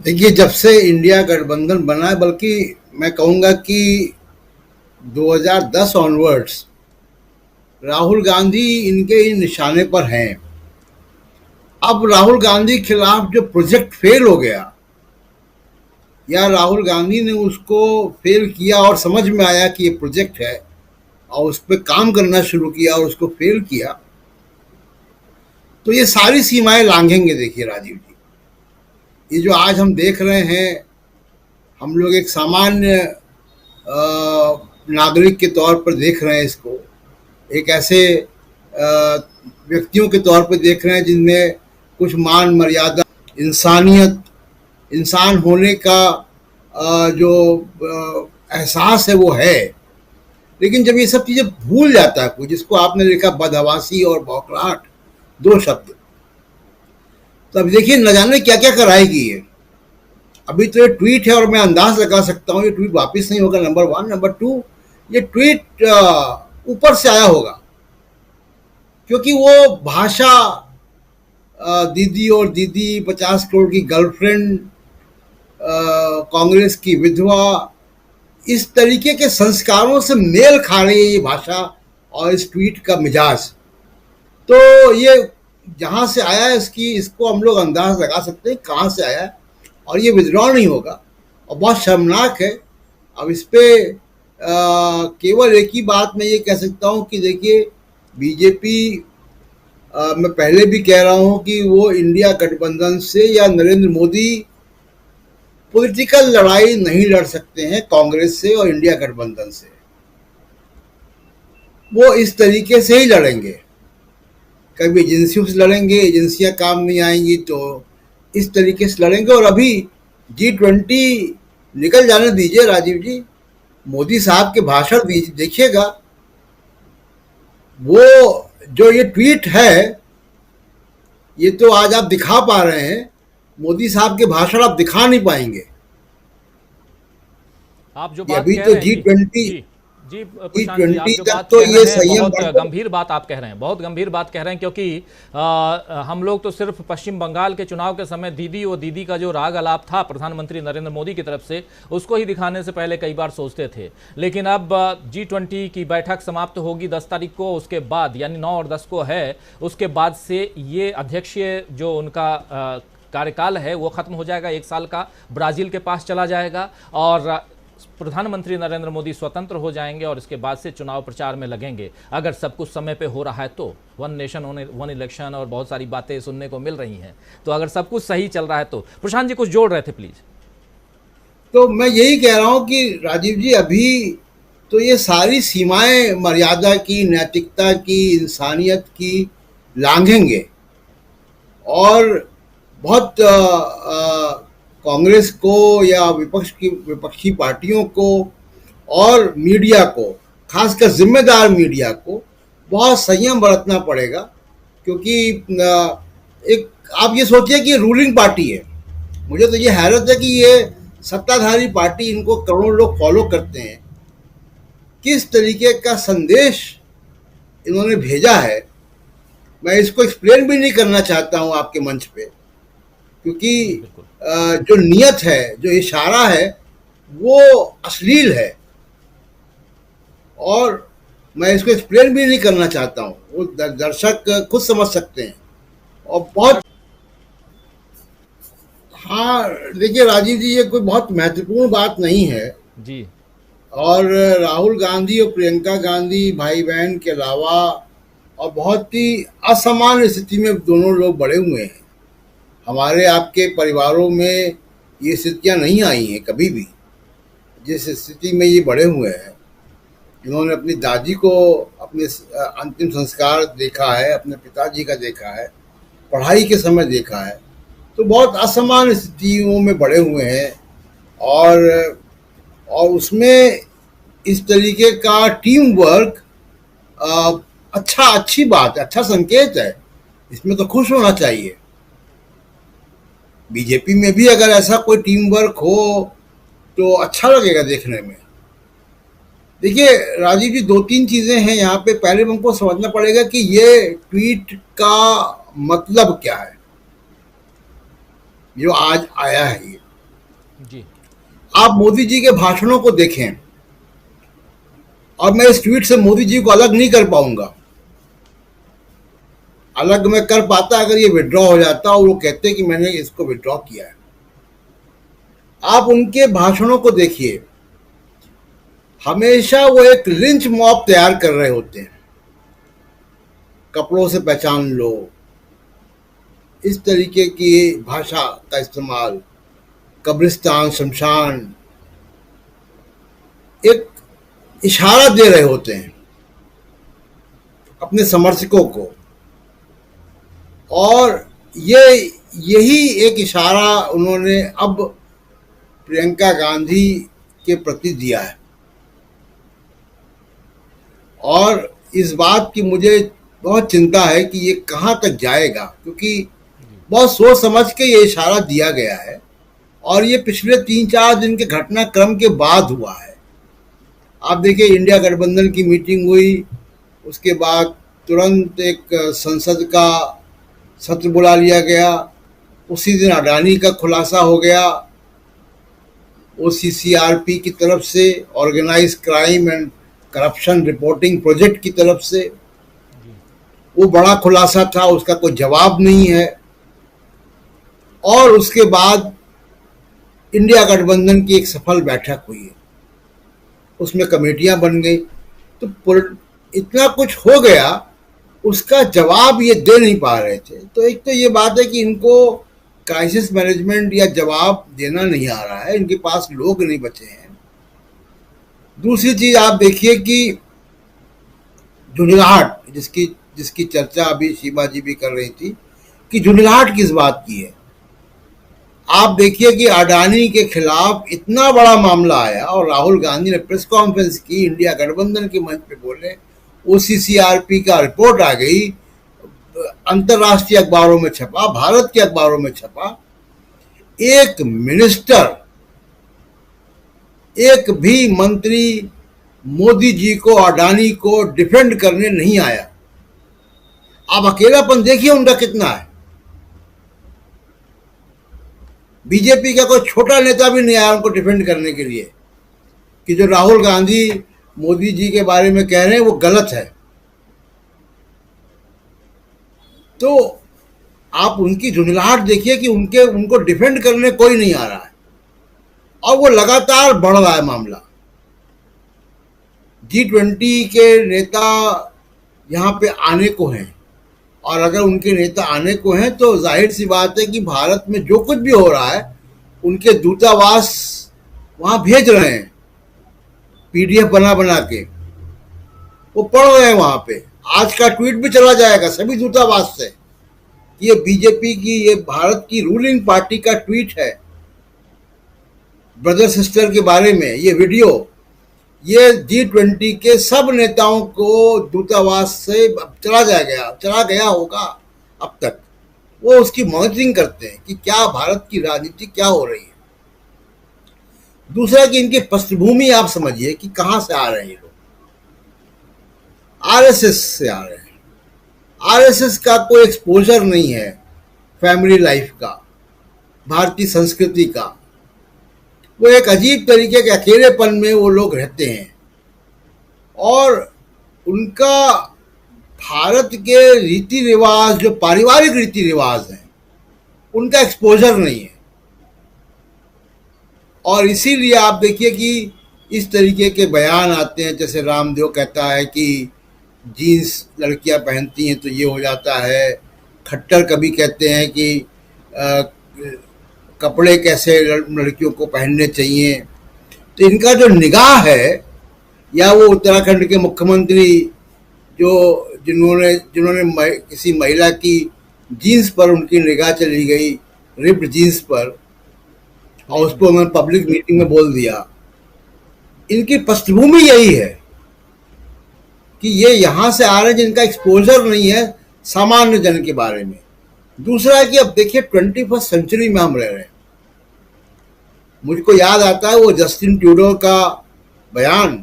देखिए, जब से इंडिया गठबंधन बना है, बल्कि मैं कहूँगा कि 2010 ऑनवर्ड्स राहुल गांधी इनके ही निशाने पर हैं। अब राहुल गांधी के खिलाफ जो प्रोजेक्ट फेल हो गया, या राहुल गांधी ने उसको फेल किया और समझ में आया कि ये प्रोजेक्ट है और उस पर काम करना शुरू किया और उसको फेल किया, तो ये सारी सीमाएं लांघेंगे। देखिए राजीव जी, ये जो आज हम देख रहे हैं, हम लोग एक सामान्य नागरिक के तौर पर देख रहे हैं इसको, एक ऐसे व्यक्तियों के तौर पर देख रहे हैं जिनमें कुछ मान मर्यादा, इंसानियत, इंसान होने का जो एहसास है वो है। लेकिन जब ये सब चीज़ें भूल जाता है कोई, जिसको आपने लिखा बदहवासी और बौखलाहट, दो शब्द, तो अब देखिए न जाने क्या क्या कराएगी ये। अभी तो ये ट्वीट है और मैं अंदाज लगा सकता हूँ ये ट्वीट वापस नहीं होगा, नंबर वन। नंबर टू, ये ट्वीट ऊपर से आया होगा, क्योंकि वो भाषा दीदी और दीदी 50 करोड़ की गर्लफ्रेंड, कांग्रेस की विधवा, इस तरीके के संस्कारों से मेल खा रही है ये भाषा और इस ट्वीट का मिजाज। तो ये जहाँ से आया है इसको हम लोग अंदाज लगा सकते हैं कहाँ से आया है, और ये विद्रॉ नहीं होगा और बहुत शर्मनाक है। अब इस पे केवल एक ही बात मैं ये कह सकता हूँ कि देखिए, बीजेपी, मैं पहले भी कह रहा हूँ कि वो इंडिया गठबंधन से या नरेंद्र मोदी पॉलिटिकल लड़ाई नहीं लड़ सकते हैं कांग्रेस से और इंडिया गठबंधन से। वो इस तरीके से ही लड़ेंगे, कभी एजेंसियों से लड़ेंगे, एजेंसियां काम नहीं आएंगी तो इस तरीके से लड़ेंगे। और अभी G20 निकल जाने दीजिए राजीव जी, मोदी साहब के भाषण देखिएगा, वो जो ये ट्वीट है ये तो आज आप दिखा पा रहे हैं, मोदी साहब के भाषण आप दिखा नहीं पाएंगे। आप जो ये बात अभी कह तो रहे हैं जी G20 जी जी जी प्रशांत जी, आप ट्वेंटी जो तक बात तो कह ये रहे हैं संयम बहुत बरतें। गंभीर बात आप कह रहे हैं, बहुत गंभीर बात कह रहे हैं, क्योंकि हम लोग तो सिर्फ पश्चिम बंगाल के चुनाव के समय दीदी और दीदी का जो राग अलाप था प्रधानमंत्री नरेंद्र मोदी की तरफ से, उसको ही दिखाने से पहले कई बार सोचते थे। लेकिन अब G20 की बैठक समाप्त होगी 10 तारीख को, उसके बाद यानी 9 और 10 को है, उसके बाद से ये अध्यक्षीय जो उनका कार्यकाल है वो खत्म हो जाएगा, 1 साल का ब्राजील के पास चला जाएगा और प्रधानमंत्री नरेंद्र मोदी स्वतंत्र हो जाएंगे और इसके बाद से चुनाव प्रचार में लगेंगे। अगर सब कुछ समय पे हो रहा है तो, वन नेशन वन इलेक्शन और बहुत सारी बातें सुनने को मिल रही हैं, तो अगर सब कुछ सही चल रहा है तो। प्रशांत जी कुछ जोड़ रहे थे प्लीज। तो मैं यही कह रहा हूं कि राजीव जी, अभी तो ये सारी सीमाएं मर्यादा की, नैतिकता की, इंसानियत की लांघेंगे और बहुत कांग्रेस को या विपक्षी पार्टियों को और मीडिया को, खासकर जिम्मेदार मीडिया को बहुत संयम बरतना पड़ेगा। क्योंकि एक आप ये सोचिए कि रूलिंग पार्टी है, मुझे तो ये हैरत है कि ये सत्ताधारी पार्टी, इनको करोड़ों लोग फॉलो करते हैं, किस तरीके का संदेश इन्होंने भेजा है मैं इसको एक्सप्लेन भी नहीं करना चाहता हूं आपके मंच पे, क्योंकि बिल्कुल। जो नियत है, जो इशारा है, वो अश्लील है और मैं इसको एक्सप्लेन भी नहीं करना चाहता हूँ, वो दर्शक खुद समझ सकते हैं। और बहुत, हाँ देखिए राजीव जी, ये कोई बहुत महत्वपूर्ण बात नहीं है। जी और राहुल गांधी और प्रियंका गांधी भाई बहन के अलावा और बहुत ही असामान्य स्थिति में दोनों लोग बड़े हुए हैं। हमारे आपके परिवारों में ये स्थितियां नहीं आई हैं कभी भी, जिस स्थिति में ये बड़े हुए हैं। इन्होंने अपनी दादी को अपने अंतिम संस्कार देखा है, अपने पिताजी का देखा है, पढ़ाई के समय देखा है, तो बहुत असामान्य स्थितियों में बड़े हुए हैं। और उसमें इस तरीके का टीम वर्क अच्छी बात है, अच्छा संकेत है, इसमें तो खुश होना चाहिए। बीजेपी में भी अगर ऐसा कोई टीम वर्क हो तो अच्छा लगेगा देखने में। देखिए राजीव जी, 2-3 चीजें हैं यहाँ पे। पहले हमको समझना पड़ेगा कि ये ट्वीट का मतलब क्या है जो आज आया है। ये जी। आप मोदी जी के भाषणों को देखें, और मैं इस ट्वीट से मोदी जी को अलग नहीं कर पाऊंगा। अलग मैं कर पाता अगर ये विड्रॉ हो जाता और वो कहते कि मैंने इसको विड्रॉ किया है। आप उनके भाषणों को देखिए, हमेशा वो एक लिंच मॉब तैयार कर रहे होते हैं। कपड़ों से पहचान लो, इस तरीके की भाषा का इस्तेमाल, कब्रिस्तान, शमशान, एक इशारा दे रहे होते हैं अपने समर्थकों को। और यही एक इशारा उन्होंने अब प्रियंका गांधी के प्रति दिया है। और इस बात की मुझे बहुत चिंता है कि ये कहाँ तक जाएगा, क्योंकि बहुत सोच समझ के ये इशारा दिया गया है और ये पिछले 3-4 दिन के घटनाक्रम के बाद हुआ है। आप देखिए, इंडिया गठबंधन की मीटिंग हुई, उसके बाद तुरंत एक संसद का सत्र बुला लिया गया। उसी दिन अडानी का खुलासा हो गया OCCRP की तरफ से, organise crime and corruption reporting project की तरफ से। वो बड़ा खुलासा था, उसका कोई जवाब नहीं है। और उसके बाद इंडिया गठबंधन की एक सफल बैठक हुई है, उसमें कमेटियां बन गई। तो इतना कुछ हो गया, उसका जवाब ये दे नहीं पा रहे थे। तो एक तो ये बात है कि इनको क्राइसिस मैनेजमेंट या जवाब देना नहीं आ रहा है, इनके पास लोग नहीं बचे हैं। दूसरी चीज आप देखिए कि झुंझलाहट, जिसकी चर्चा अभी शीबा जी भी कर रही थी कि झुंझलाहट किस बात की है। आप देखिए कि अडानी के खिलाफ इतना बड़ा मामला आया और राहुल गांधी ने प्रेस कॉन्फ्रेंस की, इंडिया गठबंधन के मंच पे बोले, OCCRP का रिपोर्ट आ गई, अंतर्राष्ट्रीय अखबारों में छपा, भारत के अखबारों में छपा। एक मिनिस्टर, एक भी मंत्री मोदी जी को, अडानी को डिफेंड करने नहीं आया। आप अकेलापन देखिए उनका कितना है। बीजेपी का कोई छोटा नेता भी नहीं आया उनको डिफेंड करने के लिए कि जो राहुल गांधी मोदी जी के बारे में कह रहे हैं वो गलत है। तो आप उनकी झुंझलाहट देखिए कि उनको डिफेंड करने कोई नहीं आ रहा है और वो लगातार बढ़ रहा है मामला। G20 के नेता यहाँ पे आने को हैं, और अगर उनके नेता आने को हैं तो जाहिर सी बात है कि भारत में जो कुछ भी हो रहा है उनके दूतावास वहाँ भेज रहे हैं, PDF बना बना के वो पढ़ रहे हैं वहाँ पे। आज का ट्वीट भी चला जाएगा सभी दूतावास से। ये बीजेपी की, ये भारत की रूलिंग पार्टी का ट्वीट है ब्रदर सिस्टर के बारे में। ये वीडियो, ये G20 के सब नेताओं को दूतावास से चला गया होगा अब तक। वो उसकी मॉनिटरिंग करते हैं कि क्या भारत की राजनीति क्या हो रही है। दूसरा कि इनकी पृष्ठभूमि आप समझिए कि कहाँ से आ रहे हैं ये लोग। RSS से आ रहे हैं। RSS का कोई एक्सपोजर नहीं है फैमिली लाइफ का, भारतीय संस्कृति का। वो एक अजीब तरीके के अकेलेपन में वो लोग रहते हैं और उनका भारत के रीति रिवाज, जो पारिवारिक रीति रिवाज हैं, उनका एक्सपोजर नहीं है। और इसीलिए आप देखिए कि इस तरीके के बयान आते हैं, जैसे रामदेव कहता है कि जीन्स लड़कियां पहनती हैं तो ये हो जाता है। खट्टर कभी कहते हैं कि कपड़े कैसे लड़कियों को पहनने चाहिए। तो इनका जो निगाह है, या वो उत्तराखंड के मुख्यमंत्री जिन्होंने किसी महिला की जीन्स पर उनकी निगाह चली गई, रिप्ड जीन्स पर, और उसको उन्होंने पब्लिक मीटिंग में बोल दिया। इनकी पृष्ठभूमि यही है कि ये यहाँ से आ रहे हैं जिनका एक्सपोजर नहीं है सामान्य जन के बारे में। दूसरा है कि अब देखिए 21st सेंचुरी में हम रह रहे हैं। मुझको याद आता है वो जस्टिन ट्रूडो का बयान,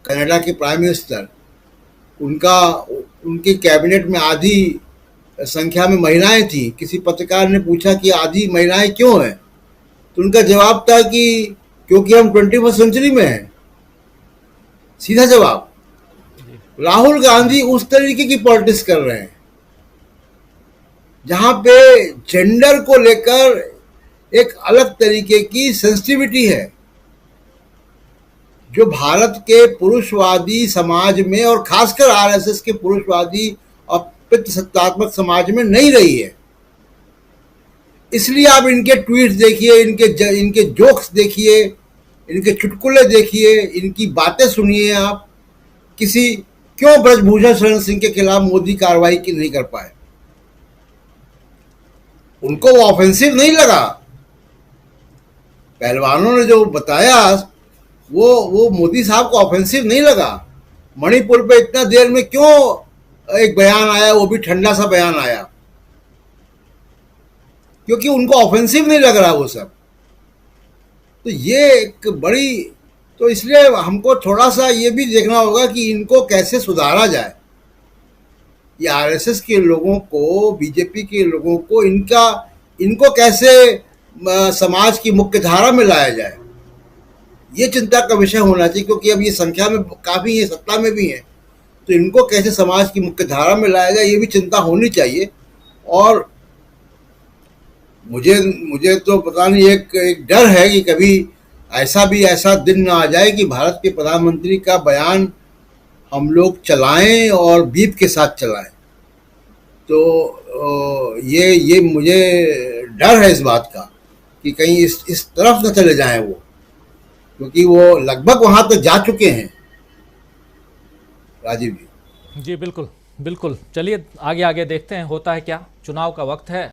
कनाडा के प्राइम मिनिस्टर, उनके कैबिनेट में आधी संख्या में महिलाएं थी। किसी पत्रकार ने पूछा कि आधी महिलाएं क्यों हैं, तो उनका जवाब था कि क्योंकि हम 21st सेंचुरी में हैं। सीधा जवाब। राहुल गांधी उस तरीके की पॉलिटिक्स कर रहे हैं जहां पे जेंडर को लेकर एक अलग तरीके की सेंसिटिविटी है जो भारत के पुरुषवादी समाज में और खासकर आरएसएस के पुरुषवादी और पितृसत्तात्मक समाज में नहीं रही है। इसलिए आप इनके ट्वीट्स देखिए, इनके जोक्स देखिए, इनके चुटकुले देखिए, इनकी बातें सुनिए। आप क्यों ब्रजभूषण शरण सिंह के खिलाफ मोदी कार्रवाई की नहीं कर पाए? उनको वो ऑफेंसिव नहीं लगा। पहलवानों ने जो बताया वो मोदी साहब को ऑफेंसिव नहीं लगा। मणिपुर पे इतना देर में क्यों एक बयान आया, वो भी ठंडा सा बयान आया, क्योंकि उनको ऑफेंसिव नहीं लग रहा वो सब। तो ये एक बड़ी, तो इसलिए हमको थोड़ा सा ये भी देखना होगा कि इनको कैसे सुधारा जाए। ये आरएसएस के लोगों को, बीजेपी के लोगों को, इनको कैसे समाज की मुख्य धारा में लाया जाए, ये चिंता का विषय होना चाहिए। क्योंकि अब ये संख्या में काफी है, सत्ता में भी है, तो इनको कैसे समाज की मुख्य धारा में लाया जाए, ये भी चिंता होनी चाहिए। और मुझे तो पता नहीं, एक डर है कि कभी ऐसा दिन ना आ जाए कि भारत के प्रधानमंत्री का बयान हम लोग चलाएं और बीप के साथ चलाएं। तो ये मुझे डर है इस बात का कि कहीं इस तरफ न चले जाएं वो, क्योंकि वो लगभग वहां तक जा चुके हैं। राजीव जी। जी बिल्कुल बिल्कुल, चलिए आगे देखते हैं होता है क्या। चुनाव का वक्त है।